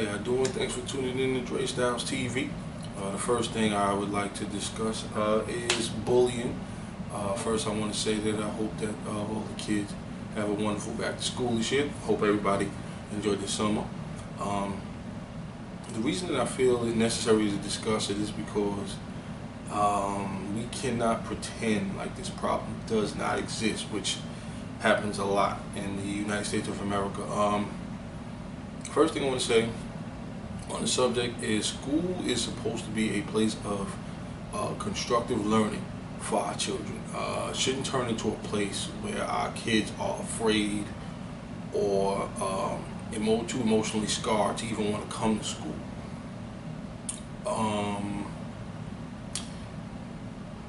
y'all doing? Thanks for tuning in to Dre Styles TV. The first thing I would like to discuss is bullying. First, I want to say that I hope that all the kids have a wonderful back to school and shit. Hope everybody enjoyed the summer. The reason that I feel it necessary to discuss it is because we cannot pretend like this problem does not exist, which happens a lot in the United States of America. First thing I want to say on the subject is school is supposed to be a place of constructive learning for our children. It shouldn't turn into a place where our kids are afraid or too emotionally scarred to even want to come to school.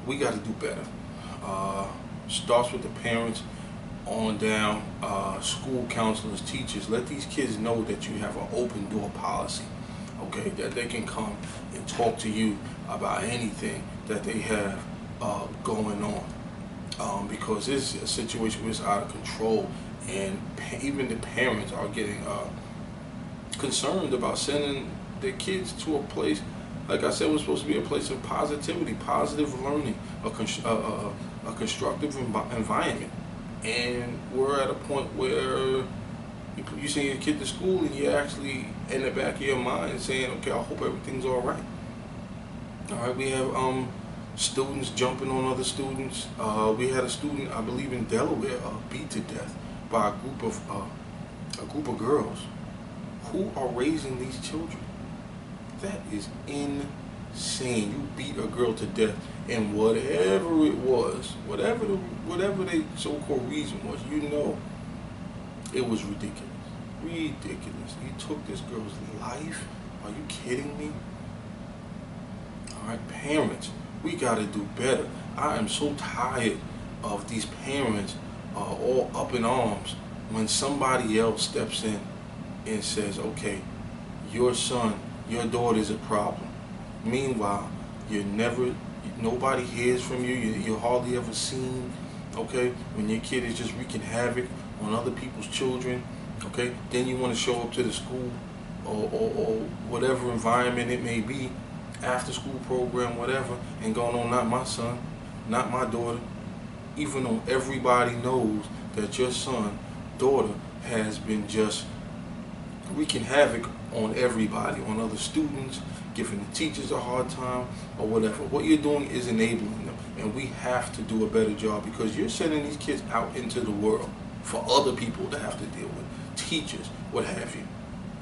We got to do better. Starts with the parents on down, school counselors, teachers. Let these kids know that you have an open door policy, okay, that they can come and talk to you about anything that they have going on, because this is a situation where it's out of control, and even the parents are getting concerned about sending their kids to a place, like I said, was supposed to be a place of positivity, positive learning, a constructive environment. And we're at a point where you send your kid to school and you're actually in the back of your mind saying, okay, I hope everything's all right. All right, we have students jumping on other students. We had a student, I believe in Delaware, beat to death by a group of girls. Who are raising these children? That is insane. You beat a girl to death, and whatever it was, whatever the so-called reason was, you know, it was ridiculous. Ridiculous. You took this girl's life. Are you kidding me? All right, parents, we got to do better. I am so tired of these parents all up in arms when somebody else steps in and says, okay, your son, your daughter is a problem. Meanwhile, nobody hears from you. You're hardly ever seen. Okay, when your kid is just wreaking havoc on other people's children. Okay, then you want to show up to the school or whatever environment it may be, after school program, whatever, and going on, not my son, not my daughter, even though everybody knows that your son, daughter has been just wreaking havoc on everybody, on other students, giving the teachers a hard time or whatever. What you're doing is enabling them, and we have to do a better job, because you're sending these kids out into the world for other people to have to deal with, teachers, what have you.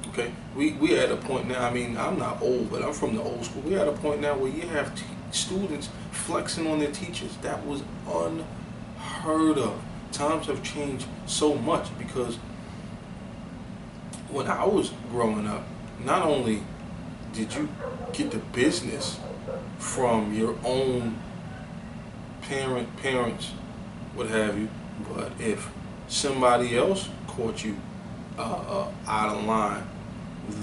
Okay, we at a point now, I mean, I'm not old, but I'm from the old school. We're at a point now where you have students flexing on their teachers. That was unheard of. Times have changed so much, because when I was growing up, not only did you get the business from your own parents, what have you, but if somebody else caught you out of line,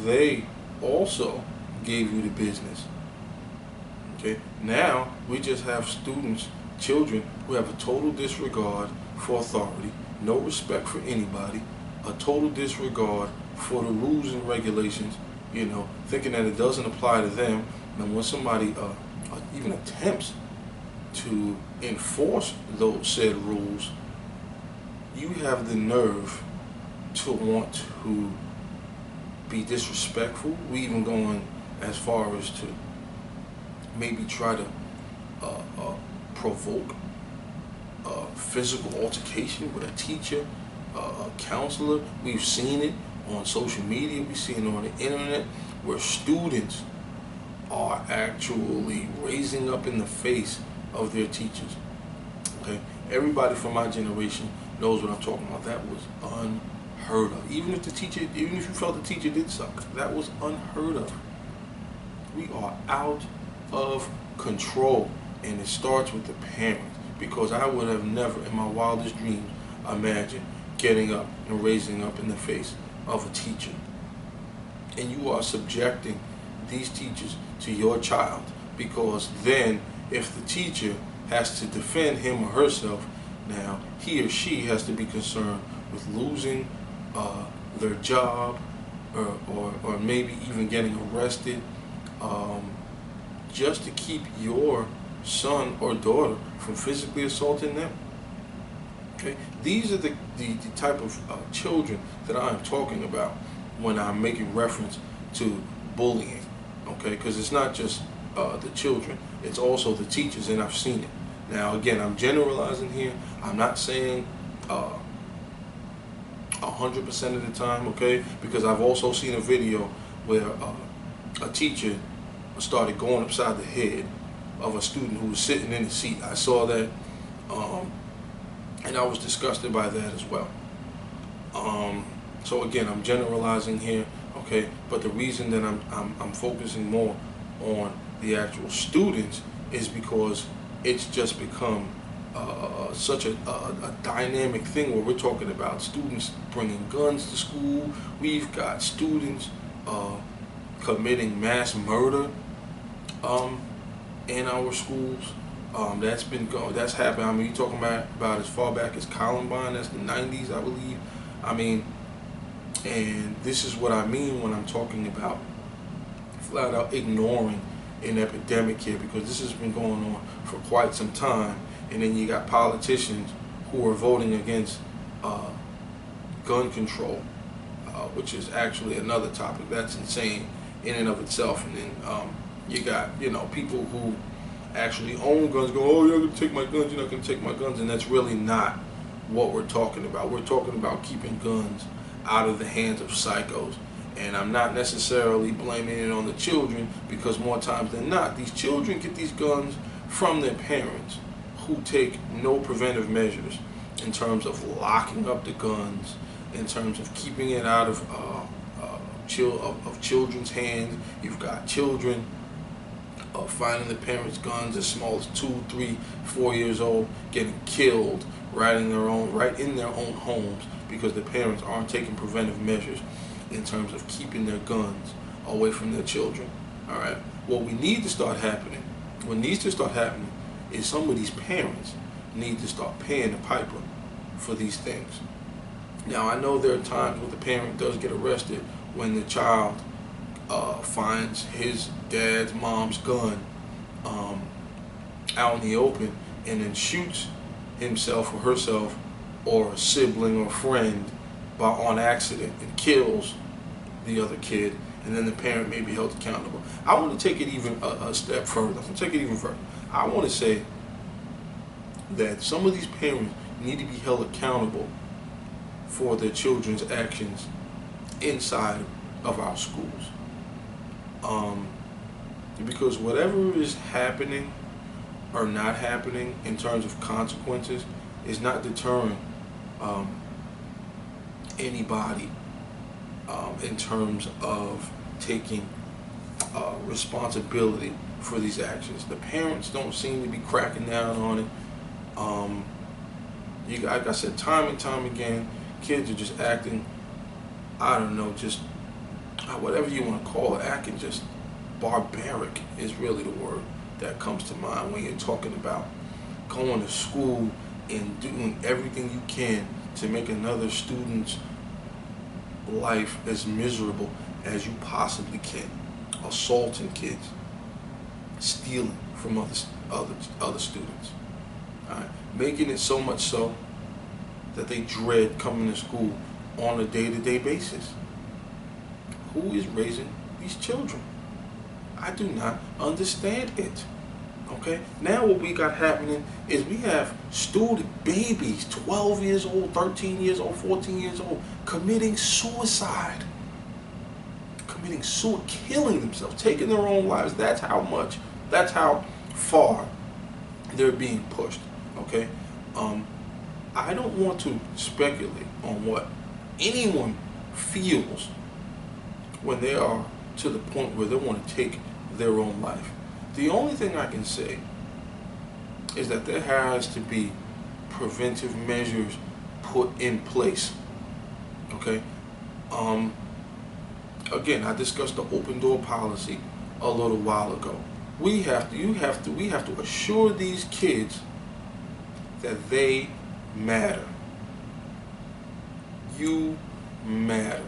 they also gave you the business. Okay, now we just have students, children, who have a total disregard for authority, no respect for anybody, a total disregard for the rules and regulations, you know, thinking that it doesn't apply to them. And when somebody even attempts to enforce those said rules, you have the nerve to want to be disrespectful. We even going as far as to maybe try to provoke physical altercation with a teacher, a counselor. We've seen it on social media, we've seen it on the internet, where students are actually raising up in the face of their teachers. Okay, everybody from my generation knows what I'm talking about. That was unheard of. Even if you felt the teacher did suck, that was unheard of. We are out of control, and it starts with the parents, because I would have never in my wildest dreams imagined getting up and raising up in the face of a teacher. And you are subjecting these teachers to your child, because then if the teacher has to defend him or herself, now he or she has to be concerned with losing their job, or maybe even getting arrested, just to keep your son or daughter from physically assaulting them. Okay, these are the type of children that I am talking about when I'm making reference to bullying. Okay, because it's not just the children, it's also the teachers, and I've seen it. Now, again, I'm generalizing here. I'm not saying 100% of the time, okay? Because I've also seen a video where a teacher started going upside the head of a student who was sitting in the seat. I saw that, and I was disgusted by that as well. So again, I'm generalizing here, okay? But the reason that I'm focusing more on the actual students is because it's just become such a dynamic thing where we're talking about students bringing guns to school. We've got students committing mass murder in our schools. That's happened. I mean, you're talking about as far back as Columbine. That's the 90s, I believe. I mean, and this is what I mean when I'm talking about flat out ignoring an epidemic here, because this has been going on for quite some time. And then you got politicians who are voting against gun control, which is actually another topic that's insane in and of itself. And then you got, people who actually own guns go, oh, you're going to take my guns, you're not going to take my guns. And that's really not what we're talking about. We're talking about keeping guns out of the hands of psychos. And I'm not necessarily blaming it on the children, because more times than not, these children get these guns from their parents, who take no preventive measures in terms of locking up the guns, in terms of keeping it out of children's hands. You've got children finding the parents' guns as small as 2, 3, 4 years old, getting killed right in their own homes, because the parents aren't taking preventive measures in terms of keeping their guns away from their children. All right. What needs to start happening is some of these parents need to start paying the piper for these things. Now, I know there are times where the parent does get arrested when the child finds his mom's gun out in the open, and then shoots himself or herself or a sibling or friend on accident and kills the other kid, and then the parent may be held accountable. I want to take it even a step further. I want to say that some of these parents need to be held accountable for their children's actions inside of our schools. Because whatever is happening or not happening in terms of consequences is not deterring anybody in terms of taking responsibility for these actions. The parents don't seem to be cracking down on it. Like I said, time and time again, kids are just acting, I don't know, just whatever you want to call it, acting just barbaric is really the word that comes to mind when you're talking about going to school and doing everything you can to make another student's life as miserable as you possibly can. Assaulting kids, stealing from other students, all right? Making it so much so that they dread coming to school on a day-to-day basis. Who is raising these children? I do not understand it. Okay, now what we got happening is we have student babies, 12 years old, 13 years old, 14 years old, committing suicide, killing themselves, taking their own lives. That's how far they're being pushed. Okay, I don't want to speculate on what anyone feels when they are to the point where they want to take their own life. The only thing I can say is that there has to be preventive measures put in place. Okay. Again, I discussed the open door policy a little while ago. We have to assure these kids that they matter. You matter.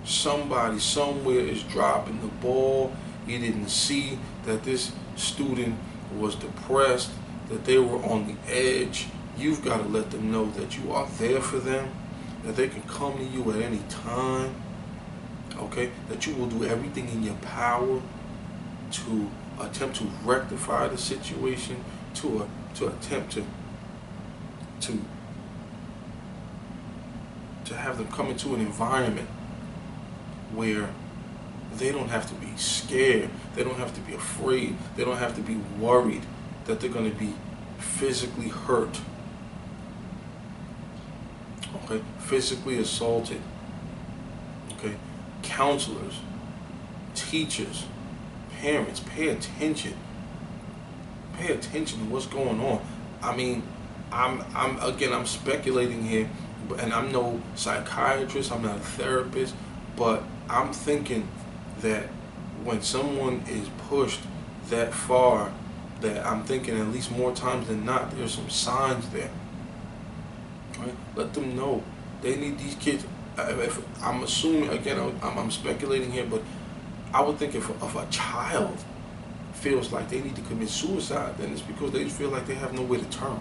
somebody somewhere is dropping the ball. You didn't see that this student was depressed, that they were on the edge. You've got to let them know that you are there for them, that they can come to you at any time, okay? That you will do everything in your power to attempt to rectify the situation, to attempt to have them come into an environment where they don't have to be scared, they don't have to be afraid, they don't have to be worried that they're going to be physically hurt, okay, physically assaulted, okay. Counselors, teachers, parents, pay attention to what's going on. I mean, I'm speculating here, and I'm no psychiatrist, I'm not a therapist, but I'm thinking that when someone is pushed that far, that I'm thinking at least more times than not, there's some signs there. Right? Let them know. They need these kids. If I'm assuming, again, I'm speculating here, but I would think if a child feels like they need to commit suicide, then it's because they feel like they have nowhere to turn.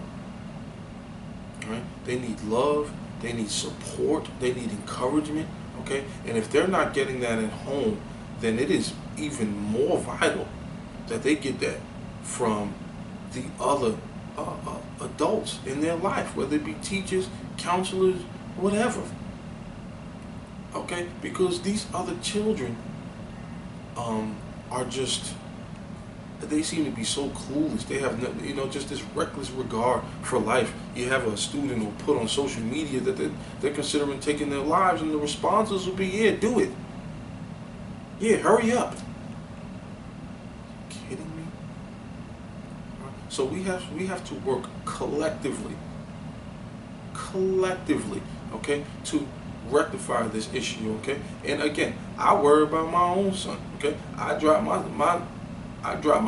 Right? They need love, they need support, they need encouragement, okay? And if they're not getting that at home, then it is even more vital that they get that from the other adults in their life, whether it be teachers, counselors, whatever. Okay? Because these other children are just, they seem to be so clueless. They have no, just this reckless regard for life. You have a student who put on social media that they're considering taking their lives, and the responses will be, yeah, do it. Yeah, hurry up. Kidding me? So we have to work collectively, okay, to rectify this issue, okay? And again, I worry about my own son, okay? I drop my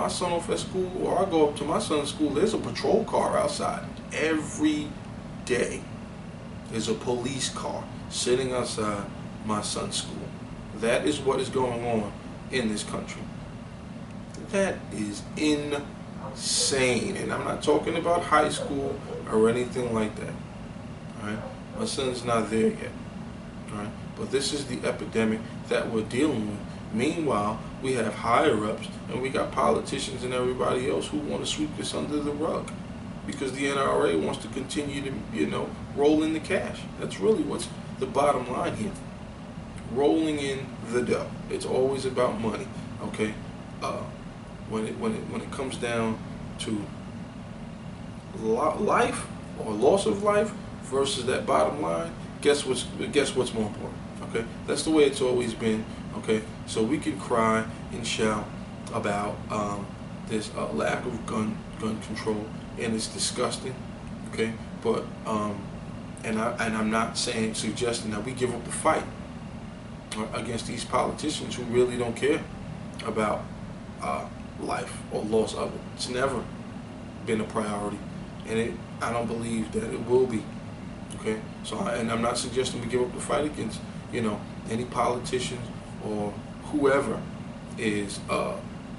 son off at school, or I go up to my son's school. There's a patrol car outside every day. There's a police car sitting outside my son's school. That is what is going on in this country. That is insane. And I'm not talking about high school or anything like that. All right? My son's not there yet. All right? But this is the epidemic that we're dealing with. Meanwhile, we have higher-ups and we got politicians and everybody else who want to sweep this under the rug because the NRA wants to continue to, roll in the cash. That's really what's the bottom line here. Rolling in the dough. It's always about money, okay? When it comes down to life or loss of life versus that bottom line, guess what's more important? Okay, that's the way it's always been. Okay, so we can cry and shout about this lack of gun control, and it's disgusting. Okay, but I'm not suggesting that we give up the fight against these politicians who really don't care about life or loss of it. It's never been a priority, and I don't believe that it will be. Okay, so I'm not suggesting we give up the fight against any politicians or whoever is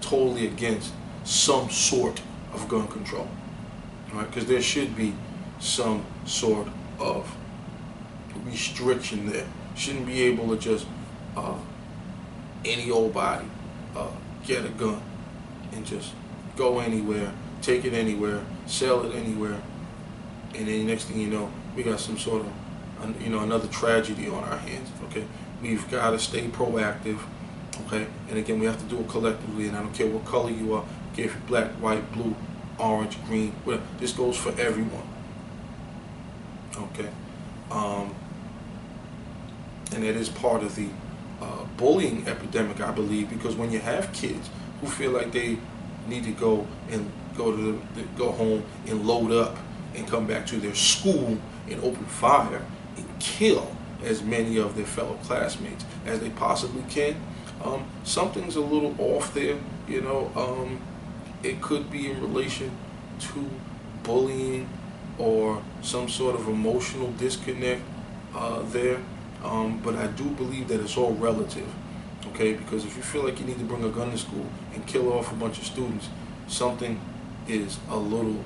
totally against some sort of gun control. All right, because there should be some sort of restriction there. Shouldn't be able to just any old body get a gun and just go anywhere, take it anywhere, sell it anywhere, and then next thing you know, we got some sort of another tragedy on our hands. Okay, we've got to stay proactive. Okay, and again, we have to do it collectively, and I don't care what color you are. Okay, if you're black, white, blue, orange, green, whatever. This goes for everyone. Okay, and it is part of the bullying epidemic, I believe, because when you have kids who feel like they need to go home and load up and come back to their school and open fire and kill as many of their fellow classmates as they possibly can, something's a little off there. It could be in relation to bullying or some sort of emotional disconnect there. But I do believe that it's all relative, okay? Because if you feel like you need to bring a gun to school and kill off a bunch of students, something is a little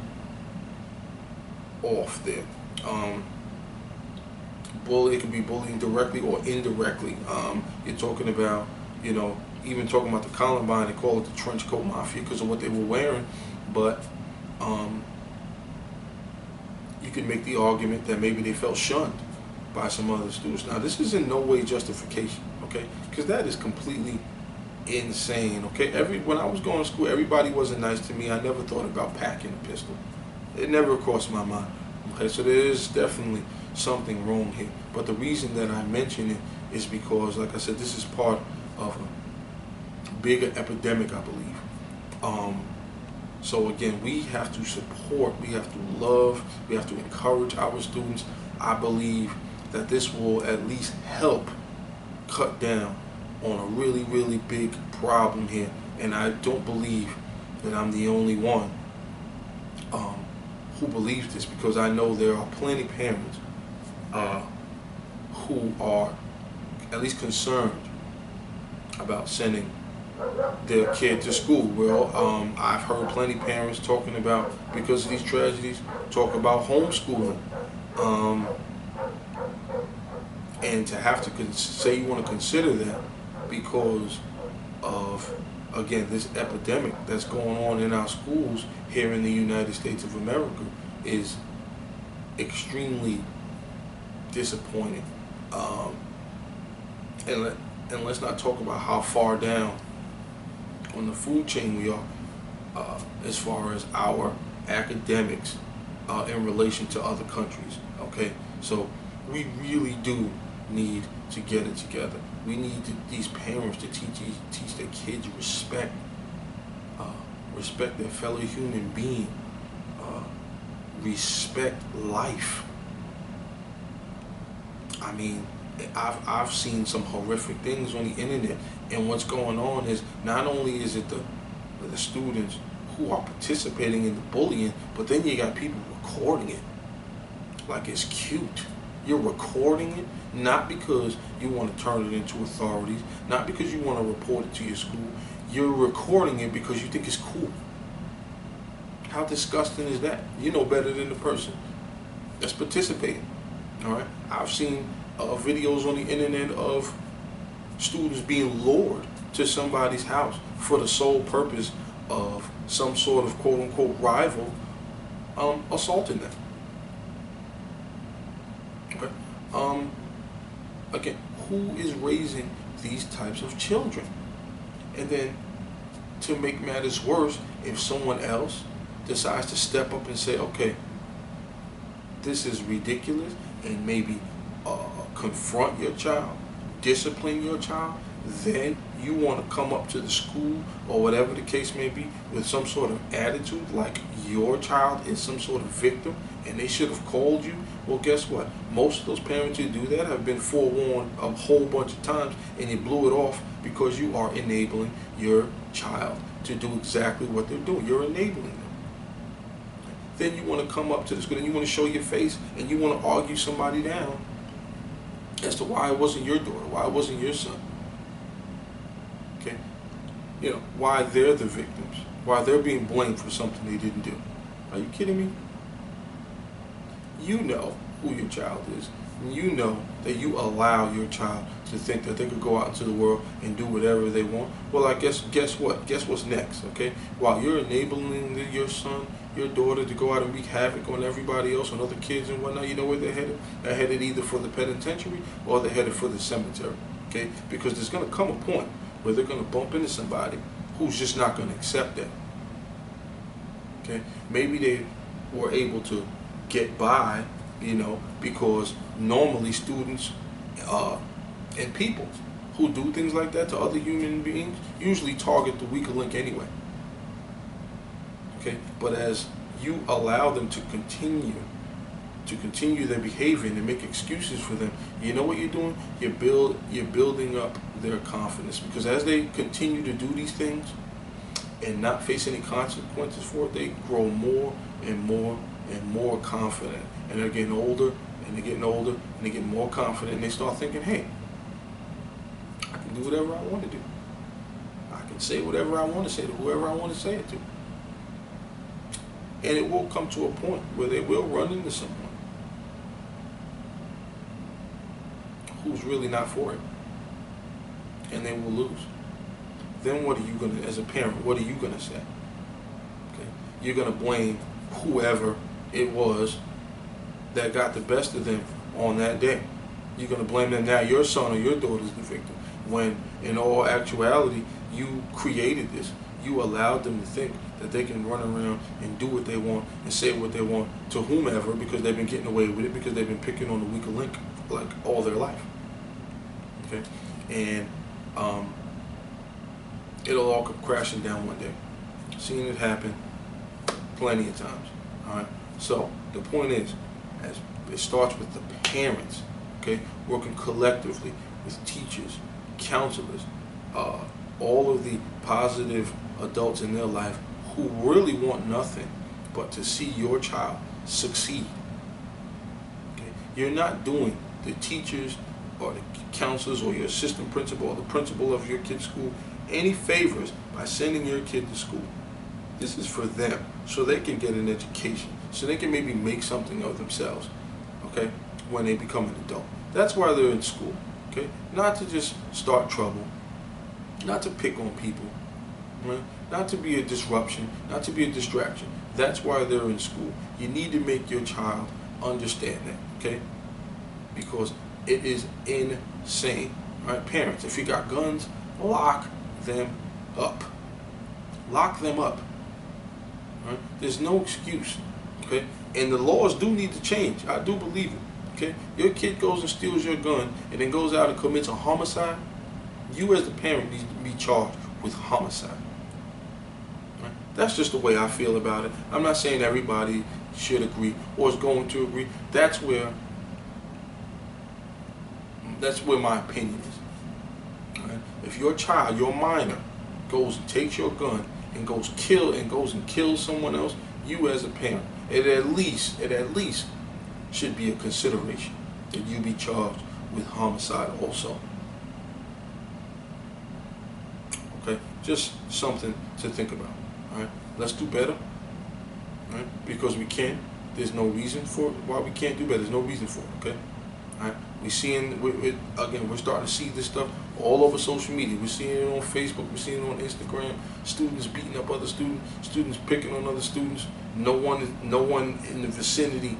off there. It could be bullying directly or indirectly. You're talking about, even talking about the Columbine, they call it the trench coat mafia because of what they were wearing, but you can make the argument that maybe they felt shunned by some other students. Now, this is in no way justification, okay? Because that is completely insane, okay? When I was going to school, everybody wasn't nice to me. I never thought about packing a pistol. It never crossed my mind, okay? So there is definitely something wrong here. But the reason that I mention it is because, like I said, this is part of a bigger epidemic, I believe. So again, we have to support, we have to love, we have to encourage our students. I believe that this will at least help cut down on a really, really big problem here. And I don't believe that I'm the only one who believes this, because I know there are plenty of parents who are at least concerned about sending their kid to school. Well, I've heard plenty of parents talking about, because of these tragedies, talk about homeschooling. And to have to say you want to consider that because of, again, this epidemic that's going on in our schools here in the United States of America is extremely disappointing. And let's not talk about how far down on the food chain we are as far as our academics in relation to other countries, okay? So we really do need to get it together. We need these parents to teach their kids respect, respect their fellow human being, respect life. I mean, I've seen some horrific things on the internet, and what's going on is not only is it the students who are participating in the bullying, but then you got people recording it like it's cute. You're recording it not because you want to turn it into authorities, not because you want to report it to your school. You're recording it because you think it's cool. How disgusting is that? You know better than the person that's participating. All right, I've seen videos on the internet of students being lured to somebody's house for the sole purpose of some sort of quote-unquote rival assaulting them. Okay. Again, who is raising these types of children? And then, to make matters worse, if someone else decides to step up and say, okay, this is ridiculous, and maybe confront your child, discipline your child, then you want to come up to the school or whatever the case may be with some sort of attitude like your child is some sort of victim and they should have called you. Well, guess what? Most of those parents who do that have been forewarned a whole bunch of times, and you blew it off because you are enabling your child to do exactly what they're doing. You're enabling them. Then you want to come up to the school and you want to show your face and you want to argue somebody down as to why it wasn't your daughter, why it wasn't your son. Okay? You know, why they're the victims, why they're being blamed for something they didn't do. Are you kidding me? You know who your child is. And you know that you allow your child to think that they could go out into the world and do whatever they want. Well, I guess what? Guess what's next, okay? While you're enabling your son, your daughter to go out and wreak havoc on everybody else, on other kids and whatnot, you know where they're headed? They're headed either for the penitentiary or they're headed for the cemetery, okay? Because there's going to come a point where they're going to bump into somebody who's just not going to accept that, okay? Maybe they were able to get by, you know, because normally students and people who do things like that to other human beings usually target the weaker link anyway. Okay, but as you allow them to continue their behavior and make excuses for them, you know what you're doing? You're building up their confidence, because as they continue to do these things and not face any consequences for it, they grow more and more and more confident, and they're getting older and they're getting older, and they get more confident, and they start thinking, hey, I can do whatever I want to do. I can say whatever I want to say to whoever I want to say it to. And it will come to a point where they will run into someone who's really not for it, and they will lose. Then what are you going to, as a parent, what are you going to say? Okay? You're going to blame whoever it was that got the best of them on that day. You're going to blame them. Now your son or your daughter is the victim, when in all actuality you created this. You allowed them to think that they can run around and do what they want and say what they want to whomever, because they've been getting away with it, because they've been picking on the weaker link like all their life. Okay? And it'll all come crashing down one day. Seen it happen plenty of times. All right. So the point is, as it starts with the parents, okay, working collectively with teachers, counselors, all of the positive adults in their life who really want nothing but to see your child succeed. Okay? You're not doing the teachers or the counselors or your assistant principal or the principal of your kid's school any favors by sending your kid to school. This is for them, so they can get an education, so they can maybe make something of themselves, okay, when they become an adult. That's why they're in school, okay? Not to just start trouble, not to pick on people, right? Not to be a disruption, not to be a distraction. That's why they're in school. You need to make your child understand that, okay? Because it is insane, right? Parents, if you got guns, lock them up. Lock them up. Right? There's no excuse, okay? And the laws do need to change. I do believe it, okay? Your kid goes and steals your gun and then goes out and commits a homicide. You as the parent need to be charged with homicide. Right? That's just the way I feel about it. I'm not saying everybody should agree or is going to agree. That's where my opinion is. Right? If your child, your minor, goes and takes your gun and goes and kills someone else, you as a parent, it at least should be a consideration that you be charged with homicide also. Okay, just something to think about. All right, let's do better. All right, because we can. There's no reason for why we can't do better. There's no reason for it. Okay. All right. We're starting to see this stuff all over social media. We're seeing it on Facebook. We're seeing it on Instagram. Students beating up other students. Students picking on other students. No one in the vicinity.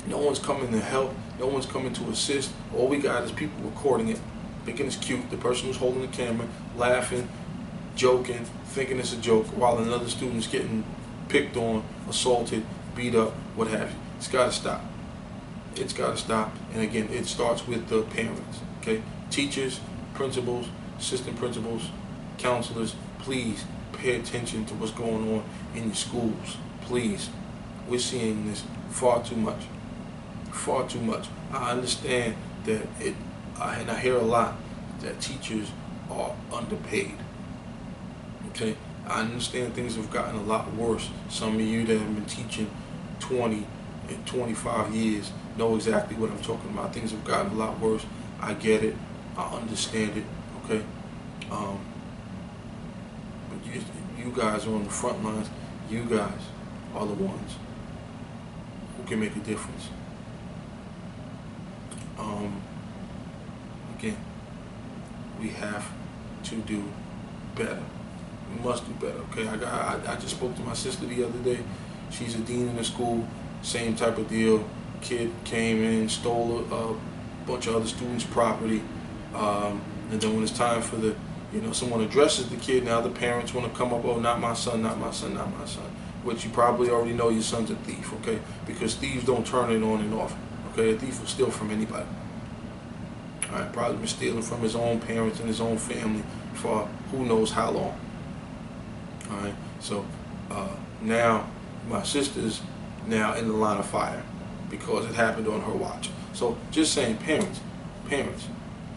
No one's coming to help. No one's coming to assist. All we got is people recording it, thinking it's cute. The person who's holding the camera, laughing, joking, thinking it's a joke, while another student's getting picked on, assaulted, beat up, what have you. It's got to stop. It's got to stop. And again, it starts with the parents, okay? Teachers, principals, assistant principals, counselors, please pay attention to what's going on in your schools. Please. We're seeing this far too much. Far too much. I understand that and I hear a lot that teachers are underpaid. Okay? I understand things have gotten a lot worse. Some of you that have been teaching 20 and 25 years know exactly what I'm talking about. Things have gotten a lot worse. I get it. I understand it. Okay? But you guys are on the front lines. You guys are the ones who can make a difference. Again, we have to do better. We must do better. Okay? I just spoke to my sister the other day. She's a dean in the school. Same type of deal. Kid came in, stole a bunch of other students' property, and then when it's time for someone addresses the kid, now the parents want to come up, oh, not my son, not my son, not my son. Which you probably already know your son's a thief, okay? Because thieves don't turn it on and off, okay? A thief will steal from anybody. All right, probably been stealing from his own parents and his own family for who knows how long. All right, so now my sister's now in the line of fire because it happened on her watch. So just saying, parents,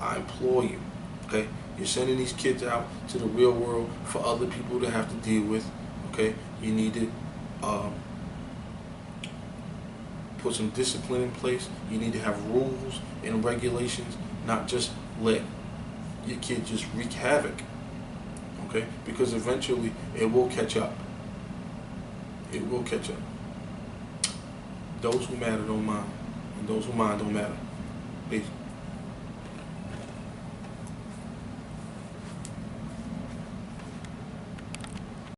I implore you, okay? You're sending these kids out to the real world for other people to have to deal with, okay? You need to put some discipline in place. You need to have rules and regulations, not just let your kid just wreak havoc. Okay? Because eventually it will catch up. It will catch up. Those who matter don't mind, and those who mind don't matter. Peace.